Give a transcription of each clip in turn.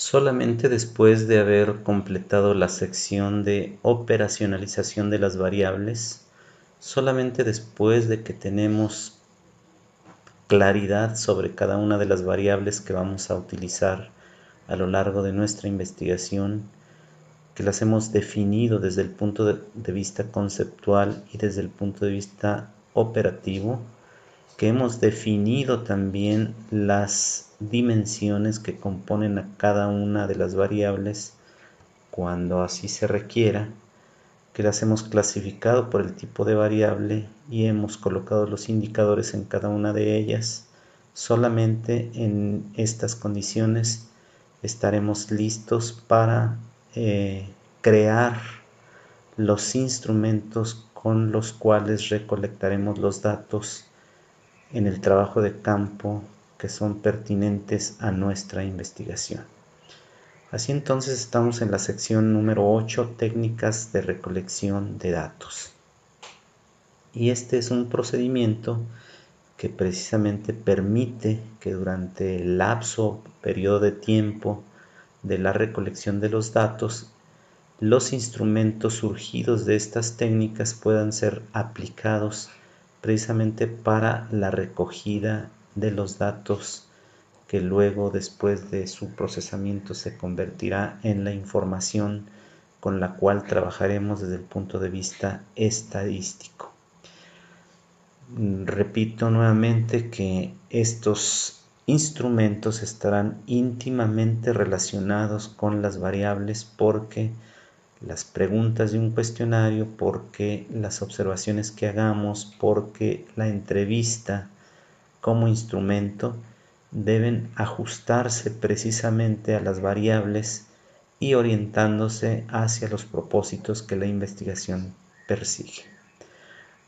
Solamente después de haber completado la sección de operacionalización de las variables, solamente después de que tenemos claridad sobre cada una de las variables que vamos a utilizar a lo largo de nuestra investigación, que las hemos definido desde el punto de vista conceptual y desde el punto de vista operativo, que hemos definido también las dimensiones que componen a cada una de las variables cuando así se requiera, que las hemos clasificado por el tipo de variable y hemos colocado los indicadores en cada una de ellas. Solamente en estas condiciones estaremos listos para crear los instrumentos con los cuales recolectaremos los datos en el trabajo de campo que son pertinentes a nuestra investigación. Así entonces estamos en la sección número 8, técnicas de recolección de datos. Y este es un procedimiento que precisamente permite que durante el lapso, periodo de tiempo de la recolección de los datos, los instrumentos surgidos de estas técnicas puedan ser aplicados precisamente para la recogida de los datos que luego, después de su procesamiento, se convertirá en la información con la cual trabajaremos desde el punto de vista estadístico. Repito nuevamente que estos instrumentos estarán íntimamente relacionados con las variables porque las preguntas de un cuestionario, porque las observaciones que hagamos, porque la entrevista como instrumento deben ajustarse precisamente a las variables y orientándose hacia los propósitos que la investigación persigue.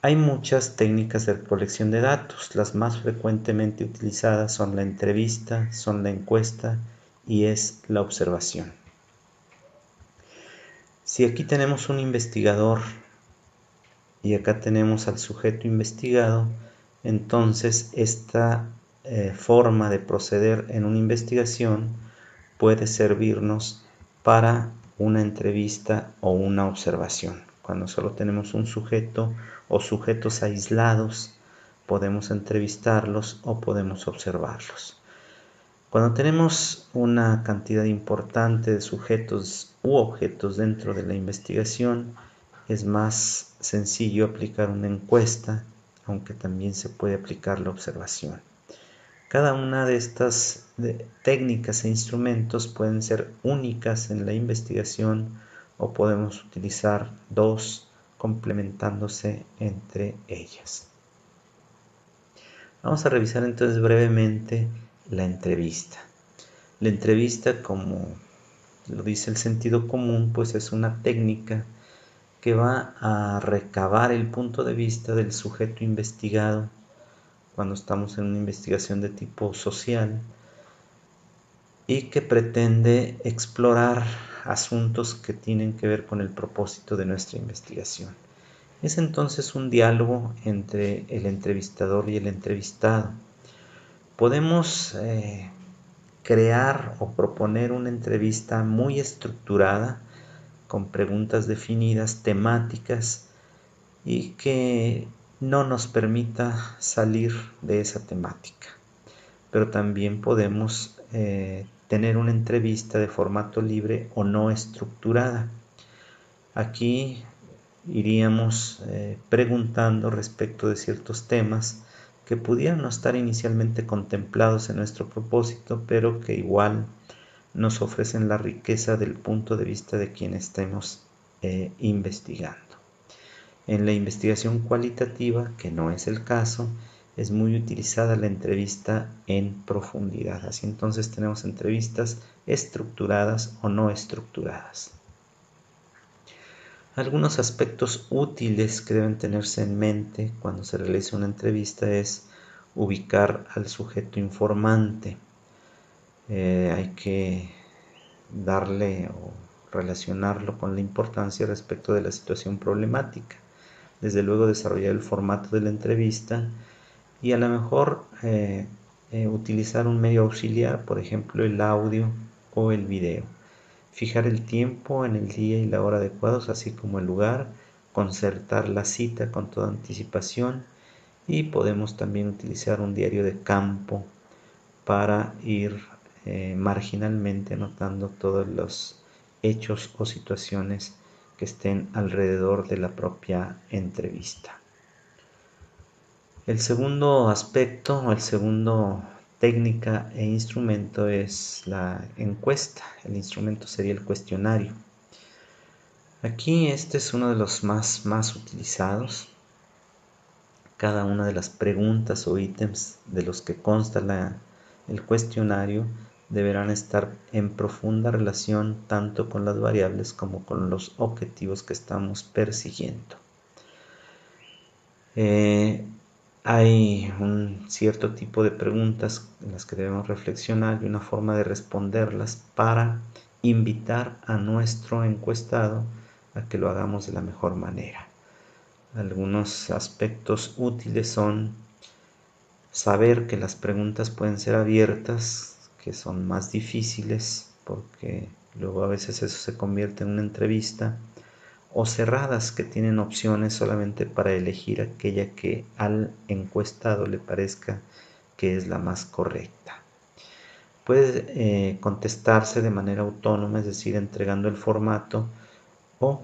Hay muchas técnicas de recolección de datos. Las más frecuentemente utilizadas son la entrevista, son la encuesta y es la observación. Si aquí tenemos un investigador y acá tenemos al sujeto investigado, entonces esta forma de proceder en una investigación puede servirnos para una entrevista o una observación. Cuando solo tenemos un sujeto o sujetos aislados, podemos entrevistarlos o podemos observarlos. Cuando tenemos una cantidad importante de sujetos u objetos dentro de la investigación, es más sencillo aplicar una encuesta, aunque también se puede aplicar la observación. Cada una de estas técnicas e instrumentos pueden ser únicas en la investigación o podemos utilizar dos complementándose entre ellas. Vamos a revisar entonces brevemente la entrevista. La entrevista, como lo dice el sentido común, pues es una técnica que va a recabar el punto de vista del sujeto investigado cuando estamos en una investigación de tipo social y que pretende explorar asuntos que tienen que ver con el propósito de nuestra investigación. Es entonces un diálogo entre el entrevistador y el entrevistado. Podemos crear o proponer una entrevista muy estructurada, con preguntas definidas, temáticas, y que no nos permita salir de esa temática. Pero también podemos tener una entrevista de formato libre o no estructurada. Aquí iríamos preguntando respecto de ciertos temas que pudieran no estar inicialmente contemplados en nuestro propósito, pero que igual nos ofrecen la riqueza del punto de vista de quien estemos investigando. En la investigación cualitativa, que no es el caso, es muy utilizada la entrevista en profundidad. Así entonces tenemos entrevistas estructuradas o no estructuradas. Algunos aspectos útiles que deben tenerse en mente cuando se realiza una entrevista es ubicar al sujeto informante. Hay que darle o relacionarlo con la importancia respecto de la situación problemática. Desde luego desarrollar el formato de la entrevista y a lo mejor utilizar un medio auxiliar, por ejemplo el audio o el video. Fijar el tiempo en el día y la hora adecuados, así como el lugar, concertar la cita con toda anticipación y podemos también utilizar un diario de campo para ir marginalmente anotando todos los hechos o situaciones que estén alrededor de la propia entrevista. El segundo aspecto o el segundo técnica e instrumento es la encuesta. El instrumento sería el cuestionario. Aquí este es uno de los más utilizados. Cada una de las preguntas o ítems de los que consta el cuestionario deberán estar en profunda relación tanto con las variables como con los objetivos que estamos persiguiendo. Hay un cierto tipo de preguntas en las que debemos reflexionar y una forma de responderlas para invitar a nuestro encuestado a que lo hagamos de la mejor manera. Algunos aspectos útiles son saber que las preguntas pueden ser abiertas, que son más difíciles porque luego a veces eso se convierte en una entrevista, o cerradas, que tienen opciones solamente para elegir aquella que al encuestado le parezca que es la más correcta. Puede contestarse de manera autónoma, es decir, entregando el formato o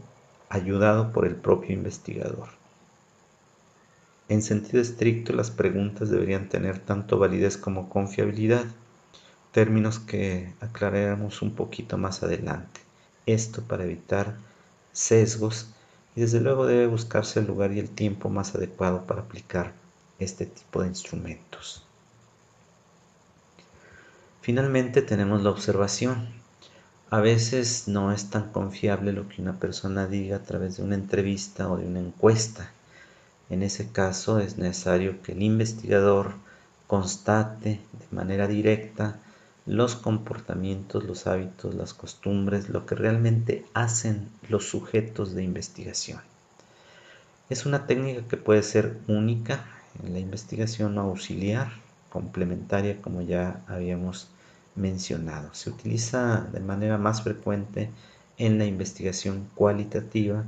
ayudado por el propio investigador. En sentido estricto, las preguntas deberían tener tanto validez como confiabilidad, términos que aclararemos un poquito más adelante. Esto para evitar sesgos y desde luego debe buscarse el lugar y el tiempo más adecuado para aplicar este tipo de instrumentos. Finalmente tenemos la observación. A veces no es tan confiable lo que una persona diga a través de una entrevista o de una encuesta. En ese caso es necesario que el investigador constate de manera directa los comportamientos, los hábitos, las costumbres, lo que realmente hacen los sujetos de investigación. Es una técnica que puede ser única en la investigación o auxiliar, complementaria, como ya habíamos mencionado. Se utiliza de manera más frecuente en la investigación cualitativa,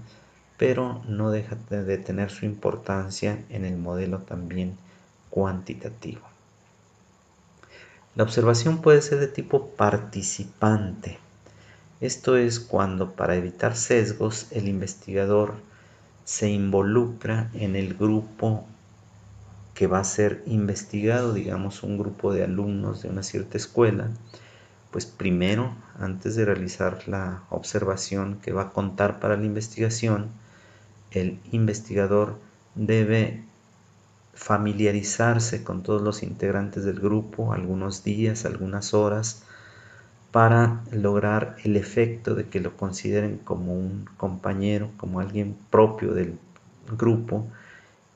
pero no deja de tener su importancia en el modelo también cuantitativo. La observación puede ser de tipo participante. Esto es cuando, para evitar sesgos, el investigador se involucra en el grupo que va a ser investigado, digamos un grupo de alumnos de una cierta escuela. Pues primero, antes de realizar la observación que va a contar para la investigación, el investigador debe familiarizarse con todos los integrantes del grupo algunos días, algunas horas, para lograr el efecto de que lo consideren como un compañero, como alguien propio del grupo,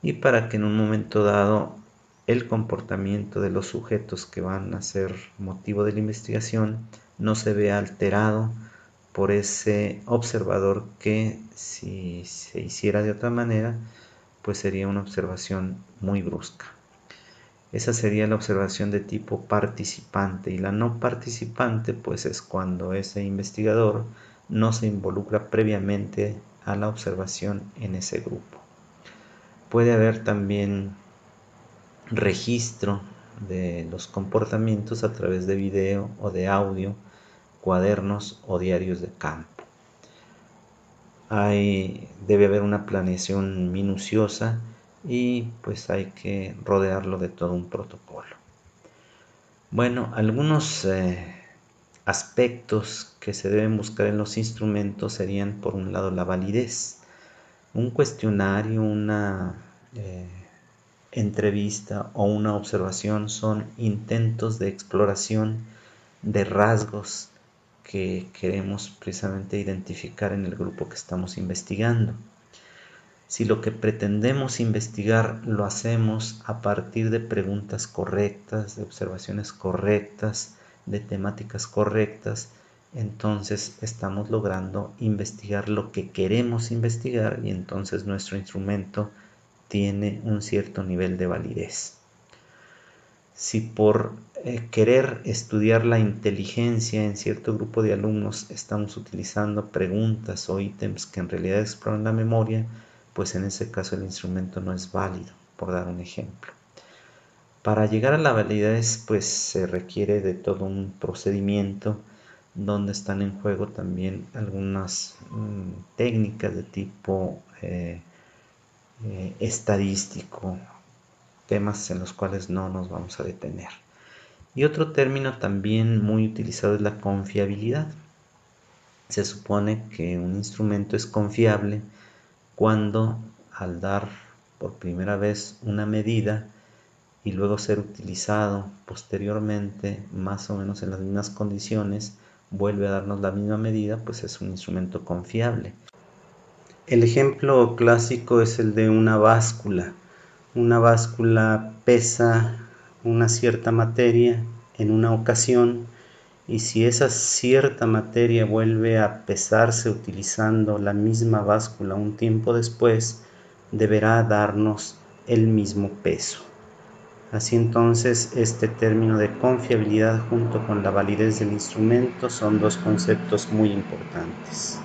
y para que en un momento dado el comportamiento de los sujetos que van a ser motivo de la investigación no se vea alterado por ese observador que, si se hiciera de otra manera, pues sería una observación muy brusca. Esa sería la observación de tipo participante, y la no participante pues es cuando ese investigador no se involucra previamente a la observación en ese grupo. Puede haber también registro de los comportamientos a través de video o de audio, cuadernos o diarios de campo. Debe haber una planeación minuciosa y pues hay que rodearlo de todo un protocolo. Bueno, algunos aspectos que se deben buscar en los instrumentos serían, por un lado, la validez. Un cuestionario, una entrevista o una observación son intentos de exploración de rasgos que queremos precisamente identificar en el grupo que estamos investigando. Si lo que pretendemos investigar lo hacemos a partir de preguntas correctas, de observaciones correctas, de temáticas correctas, entonces estamos logrando investigar lo que queremos investigar y entonces nuestro instrumento tiene un cierto nivel de validez. Si por querer estudiar la inteligencia en cierto grupo de alumnos estamos utilizando preguntas o ítems que en realidad exploran la memoria, pues en ese caso el instrumento no es válido, por dar un ejemplo. Para llegar a la validez, pues se requiere de todo un procedimiento donde están en juego también algunas técnicas de tipo estadístico, temas en los cuales no nos vamos a detener. Y otro término también muy utilizado es la confiabilidad. Se supone que un instrumento es confiable cuando al dar por primera vez una medida y luego ser utilizado posteriormente más o menos en las mismas condiciones, vuelve a darnos la misma medida, pues es un instrumento confiable. El ejemplo clásico es el de una báscula. Una báscula pesa una cierta materia en una ocasión y si esa cierta materia vuelve a pesarse utilizando la misma báscula un tiempo después, deberá darnos el mismo peso. Así entonces, este término de confiabilidad junto con la validez del instrumento son dos conceptos muy importantes.